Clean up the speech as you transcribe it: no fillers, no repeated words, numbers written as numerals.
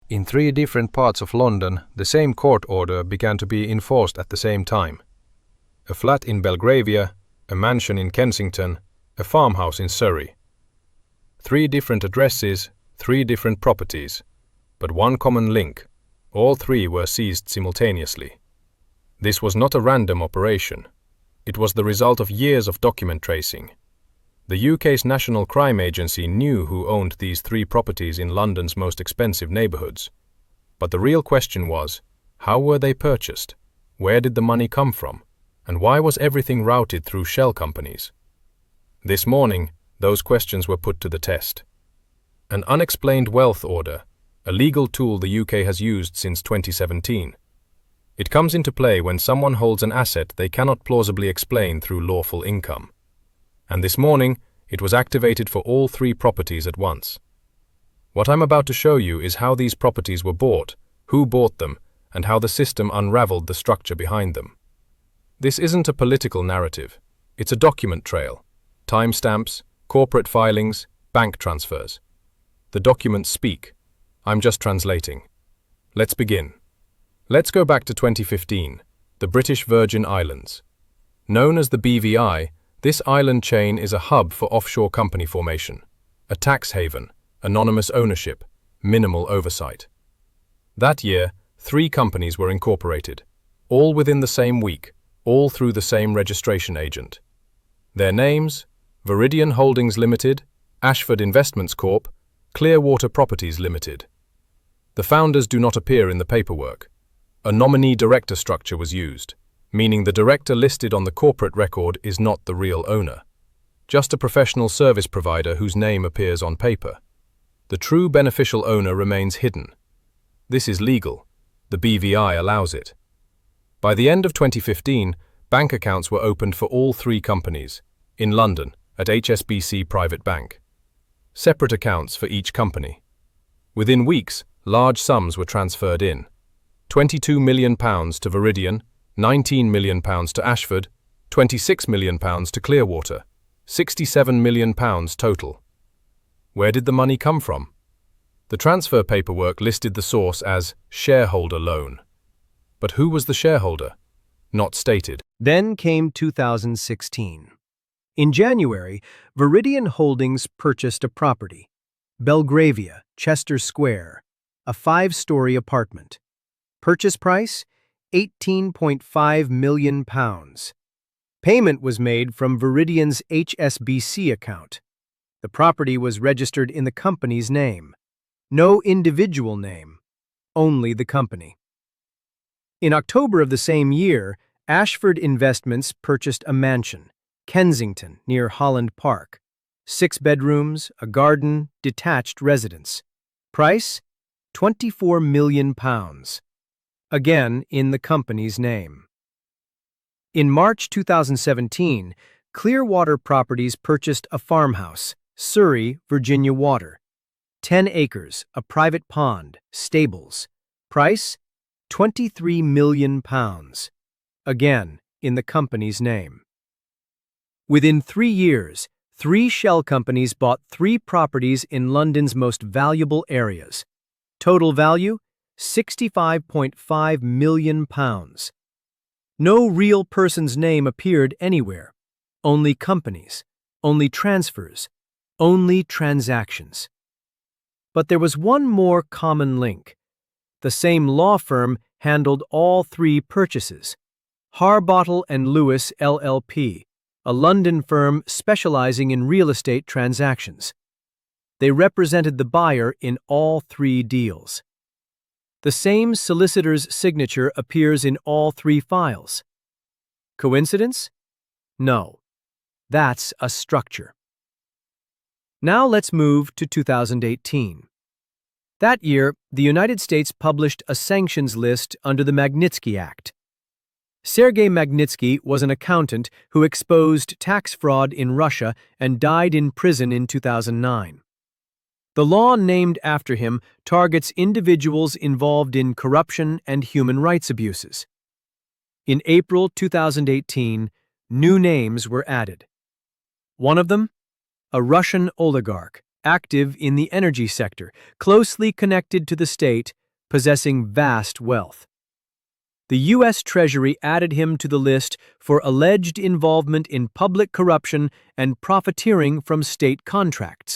In three different parts of London, the same court order began to be enforced at the same time. A flat in Belgravia, a mansion in Kensington, a farmhouse in Surrey. Three different addresses, three different properties, but one common link. All three were seized simultaneously. This was not a random operation. It was the result of years of document tracing. The UK's National Crime Agency knew who owned these three properties in London's most expensive neighbourhoods. But the real question was, how were they purchased? Where did the money come from? And why was everything routed through shell companies? This morning, those questions were put to the test. An unexplained wealth order, a legal tool the UK has used since 2017. It comes into play when someone holds an asset they cannot plausibly explain through lawful income. And this morning, it was activated for all three properties at once. What I'm about to show you is how these properties were bought, who bought them, and how the system unraveled the structure behind them. This isn't a political narrative. It's a document trail. Timestamps, corporate filings, bank transfers. The documents speak. I'm just translating. Let's begin. Let's go back to 2015, the British Virgin Islands. Known as the BVI, this island chain is a hub for offshore company formation, a tax haven, anonymous ownership, minimal oversight. That year, 3 companies were incorporated, all within the same week, all through the same registration agent. Their names: Viridian Holdings Limited, Ashford Investments Corp., Clearwater Properties Limited. The founders do not appear in the paperwork. A nominee director structure was used, meaning the director listed on the corporate record is not the real owner, just a professional service provider whose name appears on paper. The true beneficial owner remains hidden. This is legal. The BVI allows it. By the end of 2015, bank accounts were opened for all 3 companies, in London, at HSBC Private Bank. Separate accounts for each company. Within weeks, large sums were transferred in. £22 million to Viridian, £19 million to Ashford, £26 million to Clearwater, £67 million total. Where did the money come from? The transfer paperwork listed the source as shareholder loan. But who was the shareholder? Not stated. Then came 2016. In January, Viridian Holdings purchased a property, Belgravia, Chester Square, a 5-story apartment. Purchase price, £18.5 million. Payment was made from Viridian's HSBC account. The property was registered in the company's name. No individual name, only the company. In October of the same year, Ashford Investments purchased a mansion, Kensington, near Holland Park. 6 bedrooms, a garden, detached residence. Price, £24 million. Again in the company's name. In March 2017, Clearwater Properties purchased a farmhouse, Surrey, Virginia Water. 10 acres, a private pond, stables. Price, £23 million. Again in the company's name. Within 3 years, 3 shell companies bought 3 properties in London's most valuable areas. Total value, £65.5 million. No real person's name appeared anywhere. Only companies, only transfers, only transactions. But there was one more common link. The same law firm handled all 3 purchases. Harbottle & Lewis LLP, a London firm specializing in real estate transactions. They represented the buyer in all 3 deals. The same solicitor's signature appears in all 3 files. Coincidence? No. That's a structure. Now let's move to 2018. That year, the United States published a sanctions list under the Magnitsky Act. Sergei Magnitsky was an accountant who exposed tax fraud in Russia and died in prison in 2009. The law named after him targets individuals involved in corruption and human rights abuses. In April 2018, new names were added. One of them, a Russian oligarch, active in the energy sector, closely connected to the state, possessing vast wealth. The U.S. Treasury added him to the list for alleged involvement in public corruption and profiteering from state contracts.